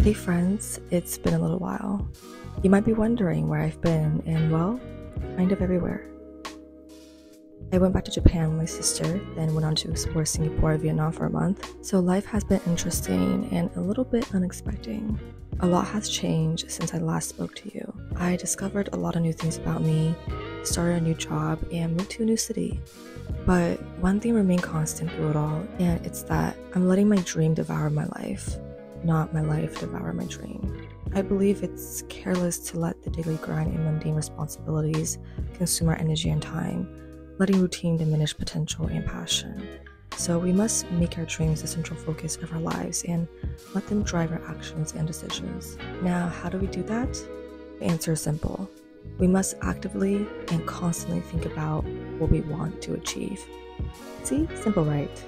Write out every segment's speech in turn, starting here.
Hey friends, it's been a little while. You might be wondering where I've been, and well, kind of everywhere. I went back to Japan with my sister, then went on to explore Singapore and Vietnam for a month. So life has been interesting and a little bit unexpected. A lot has changed since I last spoke to you. I discovered a lot of new things about me, started a new job, and moved to a new city. But one thing remained constant through it all, and it's that I'm letting my dream devour my life, not my life devour my dream. I believe it's careless to let the daily grind and mundane responsibilities consume our energy and time, letting routine diminish potential and passion. So we must make our dreams the central focus of our lives and let them drive our actions and decisions. Now, how do we do that? The answer is simple. We must actively and constantly think about what we want to achieve. See? Simple, right?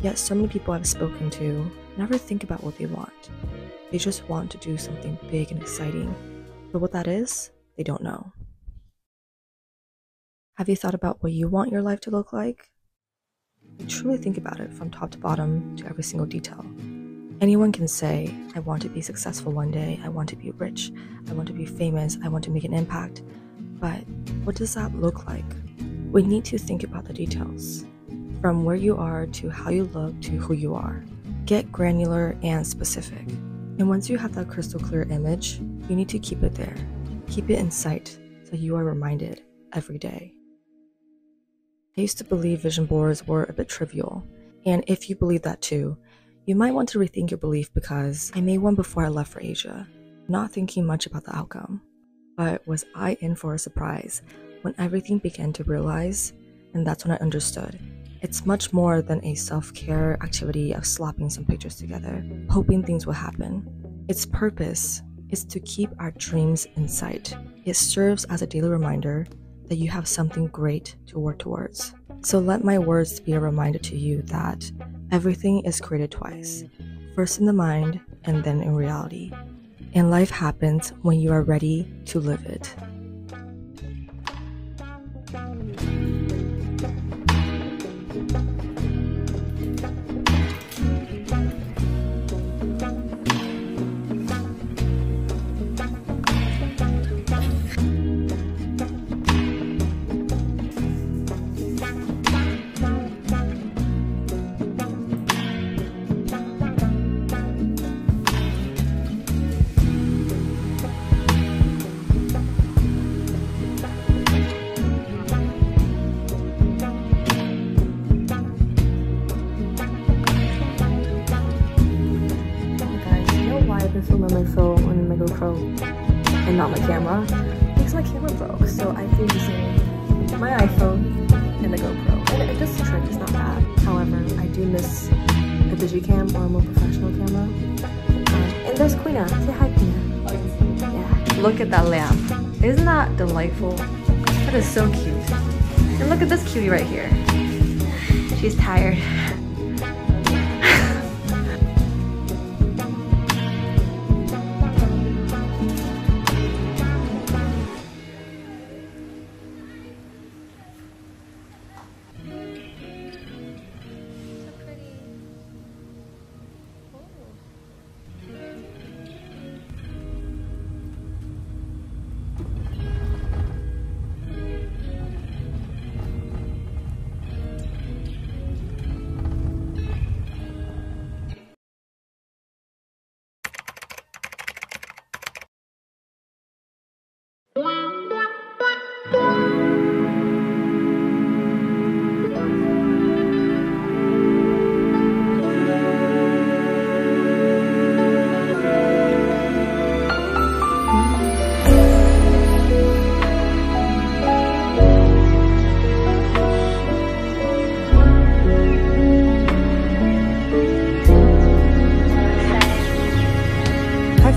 Yet so many people I've spoken to never think about what they want. They just want to do something big and exciting, but what that is, they don't know. Have you thought about what you want your life to look like? You truly think about it from top to bottom to every single detail. Anyone can say, I want to be successful one day, I want to be rich, I want to be famous, I want to make an impact. But what does that look like? We need to think about the details. From where you are to how you look to who you are. Get granular and specific. And once you have that crystal clear image, you need to keep it there. Keep it in sight so you are reminded every day. I used to believe vision boards were a bit trivial, and if you believe that too, you might want to rethink your belief because I made one before I left for Asia, not thinking much about the outcome. But was I in for a surprise when everything began to realize, and that's when I understood. It's much more than a self-care activity of slapping some pictures together, hoping things will happen. Its purpose is to keep our dreams in sight. It serves as a daily reminder that you have something great to work towards. So let my words be a reminder to you that everything is created twice, first in the mind and then in reality. And life happens when you are ready to live it. My phone on my GoPro and not my camera because my camera broke, so I've been using my iPhone and the GoPro, and it does the trick. It's not bad. However, I do miss a digicam or a more professional camera. And there's Queena. Say hi, Queena. Yeah. Look at that lamp. Isn't that delightful? That is so cute. And look at this cutie right here. She's tired.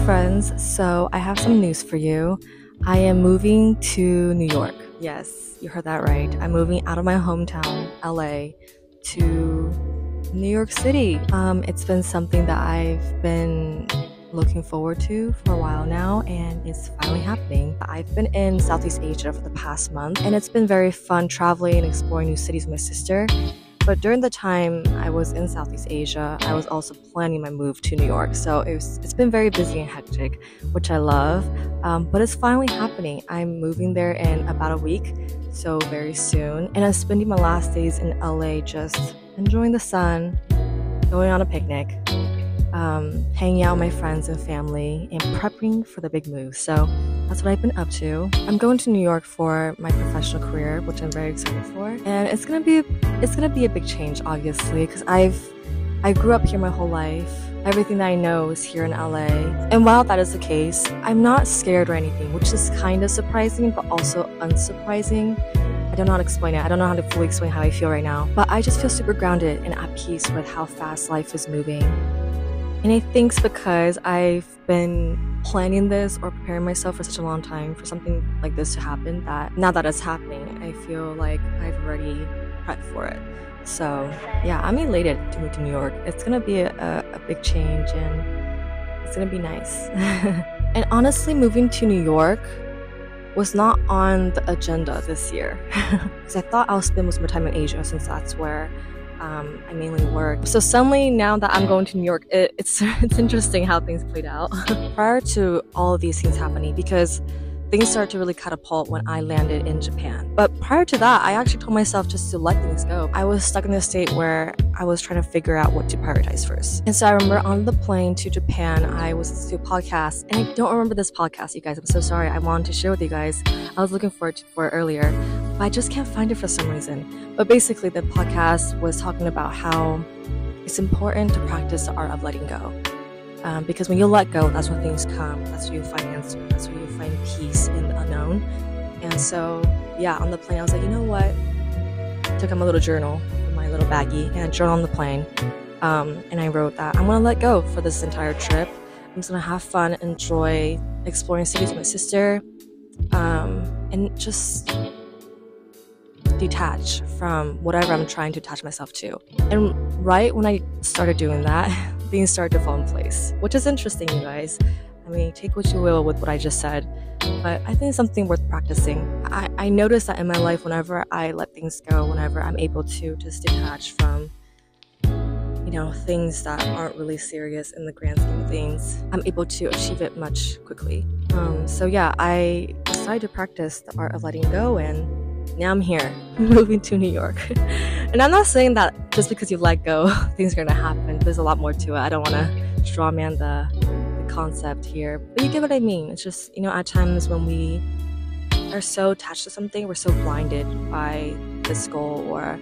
Friends, so I have some news for you. I am moving to New York. Yes, you heard that right. I'm moving out of my hometown, LA, to New York City. It's been something that I've been looking forward to for a while now, and it's finally happening. I've been in Southeast Asia for the past month, and it's been very fun traveling and exploring new cities with my sister. But during the time I was in Southeast Asia, I was also planning my move to New York. So it's been very busy and hectic, which I love. But it's finally happening. I'm moving there in about a week, so very soon. And I'm spending my last days in LA just enjoying the sun, going on a picnic, hanging out with my friends and family, and prepping for the big move. So that's what I've been up to. I'm going to New York for my professional career, which I'm very excited for. And it's gonna be a big change, obviously, because I grew up here my whole life. Everything that I know is here in LA. And while that is the case, I'm not scared or anything, which is kind of surprising, but also unsurprising. I don't know how to explain it. I don't know how to fully explain how I feel right now. But I just feel super grounded and at peace with how fast life is moving. And I think it's because I've been planning this or preparing myself for such a long time for something like this to happen, that now that it's happening, I feel like I've already prepped for it. So yeah, I'm elated to move to New York. It's gonna be a big change, and it's gonna be nice. And honestly, moving to New York was not on the agenda this year, because I thought I'll spend most of my time in Asia, since that's where I mainly work. So suddenly, now that I'm going to New York, it's interesting how things played out. Prior to all of these things happening, because things started to really catapult when I landed in Japan. But prior to that, I actually told myself just to let things go. I was stuck in a state where I was trying to figure out what to prioritize first. And so I remember on the plane to Japan, I was listening to a podcast, and I don't remember this podcast, you guys. I'm so sorry. I wanted to share with you guys. I was looking for it earlier, but I just can't find it for some reason. But basically, the podcast was talking about how it's important to practice the art of letting go. Because when you let go, that's when things come. That's when you find answers. That's when you find peace in the unknown. And so, yeah, on the plane, I was like, you know what? I took out my little journal, my little baggie, and I journaled on the plane. And I wrote that I'm going to let go for this entire trip. I'm just going to have fun, enjoy exploring cities with my sister, and just detach from whatever I'm trying to attach myself to. And right when I started doing that, things started to fall in place, which is interesting, you guys. I mean, take what you will with what I just said, but I think it's something worth practicing. I noticed that in my life, whenever I let things go, whenever I'm able to just detach from, things that aren't really serious in the grand scheme of things, I'm able to achieve it much quickly. So yeah, I decided to practice the art of letting go, and now I'm here, moving to New York. And I'm not saying that just because you let go, things are gonna happen. There's a lot more to it. I don't want to straw man the concept here, but you get what I mean. It's just, at times when we are so attached to something, we're so blinded by this goal or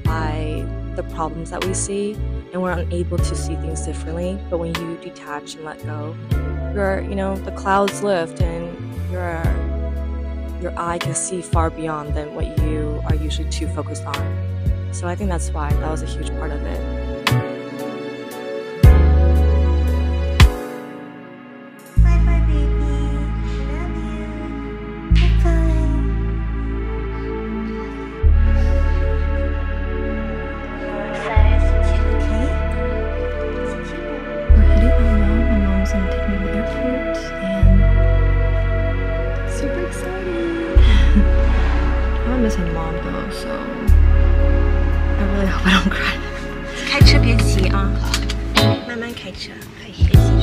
by the problems that we see, and we're unable to see things differently. But when you detach and let go, the clouds lift, and your eye can see far beyond than what you are usually too focused on. So I think that's why that was a huge part of it. Bye-bye, baby. Love you. Bye-bye. Okay? We're heading out now. My mom's gonna take me to the airport, and super excited. I'm missing mom though, so I really hope I don't cry. 开车别急啊，慢慢开车，可以学习。